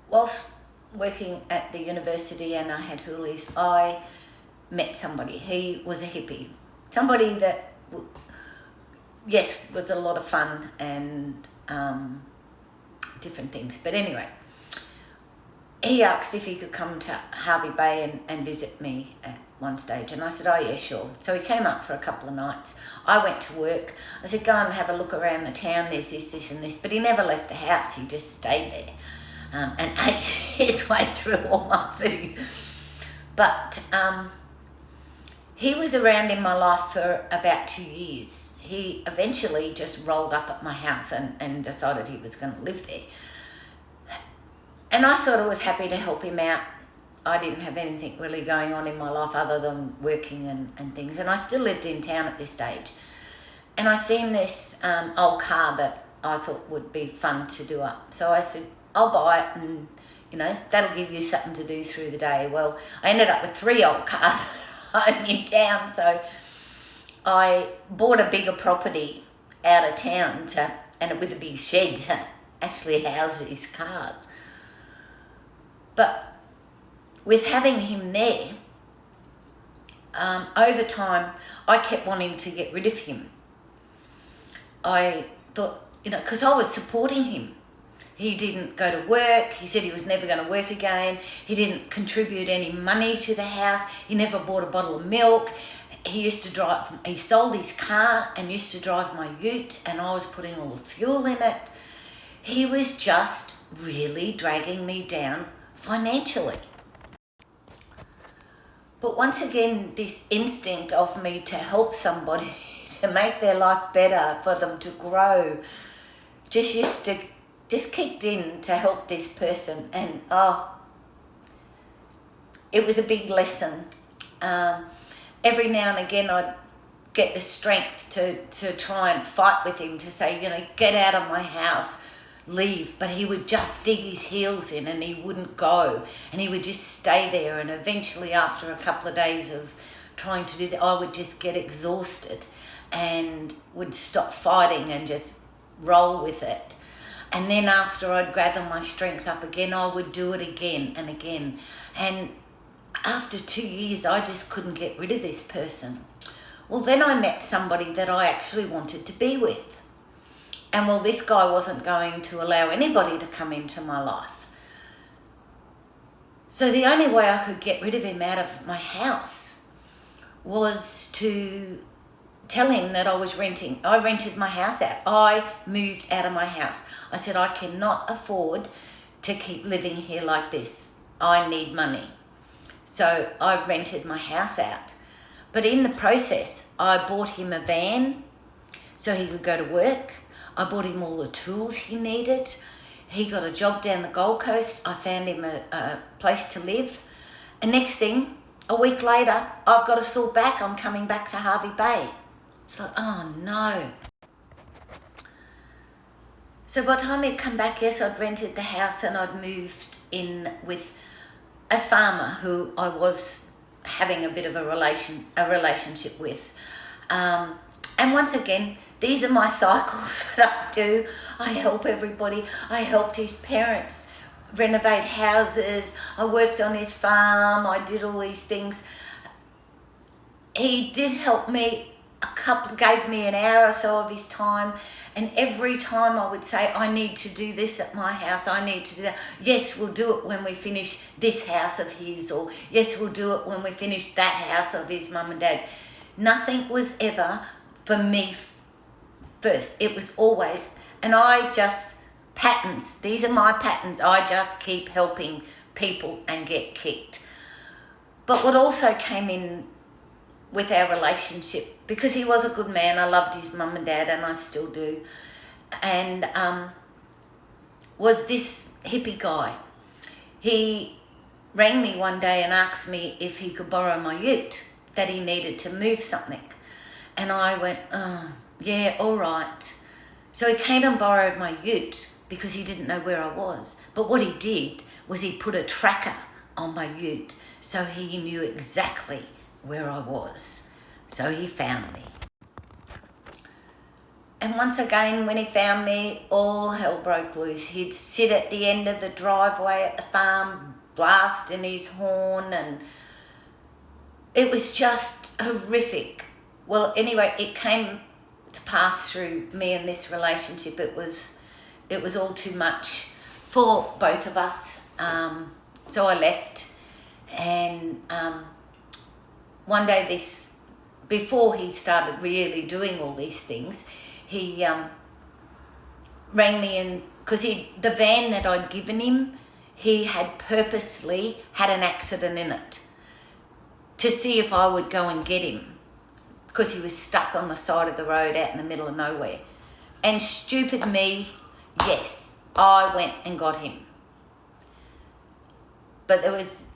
whilst working at the university and I had hoolies, I met somebody. He was a hippie. Somebody that, yes, was a lot of fun and different things. But anyway, he asked if he could come to Hervey Bay and visit me at one stage. And I said, oh yeah, sure. So he came up for a couple of nights. I went to work. I said, go and have a look around the town. There's this and this. But he never left the house. He just stayed there and ate his way through all my food. But he was around in my life for about 2 years. He eventually just rolled up at my house and decided he was going to live there. And I sort of was happy to help him out. I didn't have anything really going on in my life other than working and things. And I still lived in town at this stage. And I seen this old car that I thought would be fun to do up. So I said, I'll buy it and, that'll give you something to do through the day. Well, I ended up with 3 old cars home in town. So I bought a bigger property out of town and with a big shed to actually house these cars. But with having him there, over time, I kept wanting to get rid of him. I thought, because I was supporting him. He didn't go to work. He said he was never going to work again. He didn't contribute any money to the house. He never bought a bottle of milk. He sold his car and used to drive my ute, and I was putting all the fuel in it. He was just really dragging me down financially. But once again, this instinct of me to help somebody, to make their life better, for them to grow, just kicked in to help this person. And it was a big lesson. Every now and again I'd get the strength to try and fight with him, to say, get out of my house, leave. But he would just dig his heels in and he wouldn't go, and he would just stay there. And eventually, after a couple of days of trying to do that, I would just get exhausted and would stop fighting and just roll with it. And then after I'd gather my strength up again, I would do it again and again. And after 2 years, I just couldn't get rid of this person. Well, then I met somebody that I actually wanted to be with. And well, this guy wasn't going to allow anybody to come into my life. So the only way I could get rid of him out of my house was to tell him that I was renting. I rented my house out. I moved out of my house. I said, I cannot afford to keep living here like this. I need money. So I rented my house out. But in the process, I bought him a van so he could go to work. I bought him all the tools he needed. He got a job down the Gold Coast. I found him a place to live. And next thing, a week later, I've got to sort back. I'm coming back to Hervey Bay. It's like, oh no. So by the time he'd come back, yes, I'd rented the house and I'd moved in with a farmer who I was having a bit of a relationship with. And once again, these are my cycles that I do. I help everybody. I helped his parents renovate houses. I worked on his farm. I did all these things. He did help me gave me an hour or so of his time, and every time I would say, I need to do this at my house, I need to do that. Yes, we'll do it when we finish this house of his, or yes, we'll do it when we finish that house of his mum and dad's. Nothing was ever for me first. It was always, and patterns, these are my patterns. I just keep helping people and get kicked. But what also came in with our relationship, because he was a good man, I loved his mum and dad, and I still do, and was this hippie guy. He rang me one day and asked me if he could borrow my ute, that he needed to move something. And I went, oh, yeah, all right. So he came and borrowed my ute because he didn't know where I was. But what he did was he put a tracker on my ute so he knew exactly where I was. So he found me. And once again, when he found me, all hell broke loose. He'd sit at the end of the driveway at the farm, blasting his horn, and it was just horrific. Well, anyway, it came to pass through me and this relationship. It was all too much for both of us. So I left, and one day before he started really doing all these things, he rang me, and because the van that I'd given him, he had purposely had an accident in it to see if I would go and get him, because he was stuck on the side of the road out in the middle of nowhere. And stupid me, yes, I went and got him. But there was,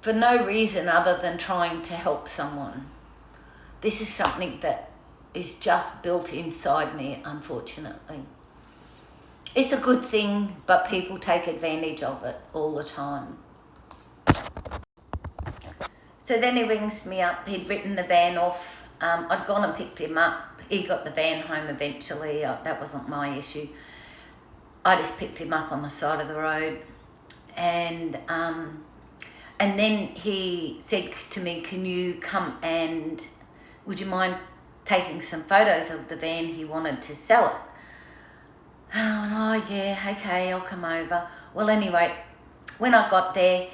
for no reason other than trying to help someone. This is something that is just built inside me, unfortunately. It's a good thing, but people take advantage of it all the time. So then he rings me up. He'd written the van off. I'd gone and picked him up. He got the van home eventually. That wasn't my issue. I just picked him up on the side of the road. And then he said to me, can you come and would you mind taking some photos of the van? He wanted to sell it. And I went, oh yeah, okay, I'll come over. Well, anyway, when I got there,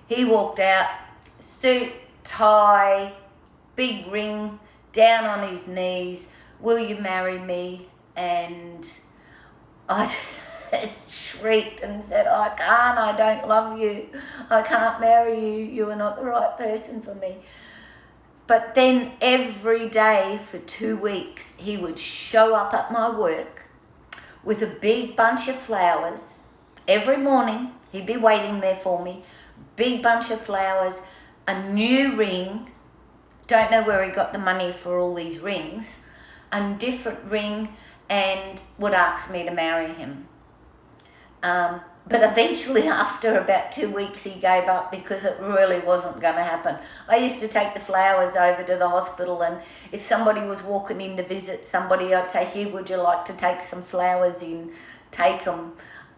he walked out, suit, tie, big ring, down on his knees, will you marry me? And I just shrieked and said, I can't, I don't love you, I can't marry you, you are not the right person for me. But then every day for 2 weeks, he would show up at my work with a big bunch of flowers. Every morning, he'd be waiting there for me, big bunch of flowers, a new ring, don't know where he got the money for all these rings, a different ring, and would ask me to marry him. But eventually, after about 2 weeks, he gave up because it really wasn't going to happen. I used to take the flowers over to the hospital, and if somebody was walking in to visit somebody, I'd say, here, would you like to take some flowers in? Take them.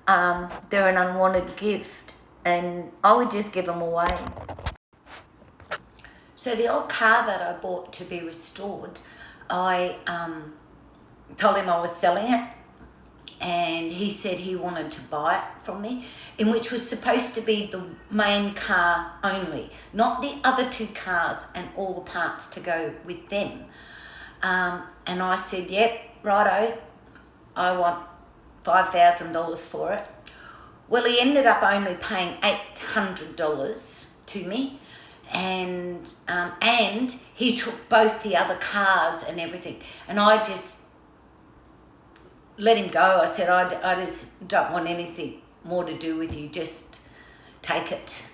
They're an unwanted gift, and I would just give them away. So the old car that I bought to be restored, I told him I was selling it. And he said he wanted to buy it from me, in which was supposed to be the main car only, not the other 2 cars and all the parts to go with them. And I said, yep, righto, I want $5,000 for it. Well, he ended up only paying $800 to me, and he took both the other cars and everything. And I just let him go. I said, I just don't want anything more to do with you, just take it.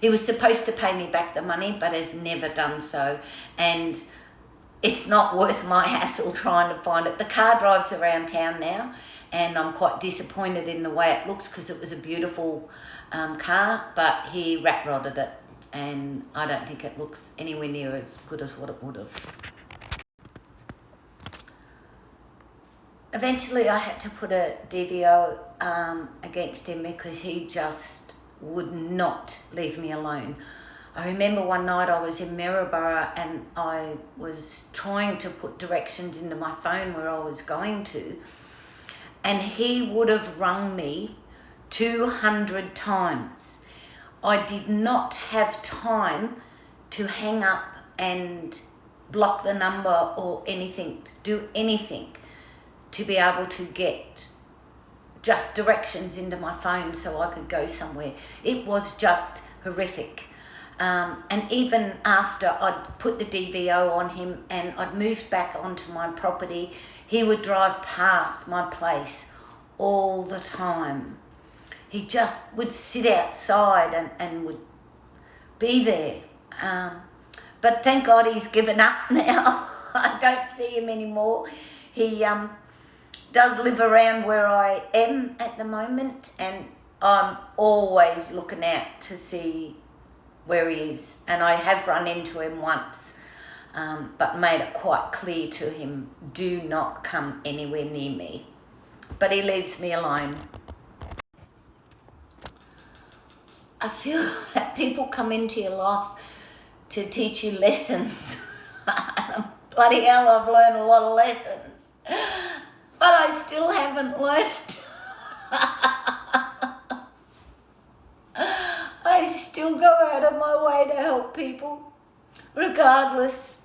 He was supposed to pay me back the money, but has never done so, and it's not worth my hassle trying to find it. The car drives around town now, and I'm quite disappointed in the way it looks, because it was a beautiful car, but he rat rodded it, and I don't think it looks anywhere near as good as what it would have. Eventually, I had to put a DVO against him because he just would not leave me alone. I remember one night I was in Maryborough, and I was trying to put directions into my phone where I was going to, and he would have rung me 200 times. I did not have time to hang up and block the number or anything, do anything, to be able to get just directions into my phone so I could go somewhere. It was just horrific. And even after I'd put the DVO on him and I'd moved back onto my property, he would drive past my place all the time. He just would sit outside and would be there. But thank God he's given up now. I don't see him anymore. He does live around where I am at the moment, and I'm always looking out to see where he is. And I have run into him once but made it quite clear to him, do not come anywhere near me. But he leaves me alone. I feel that people come into your life to teach you lessons. Bloody hell, I've learned a lot of lessons. But I still haven't learned. I still go out of my way to help people, regardless.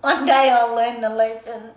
One day I'll learn the lesson.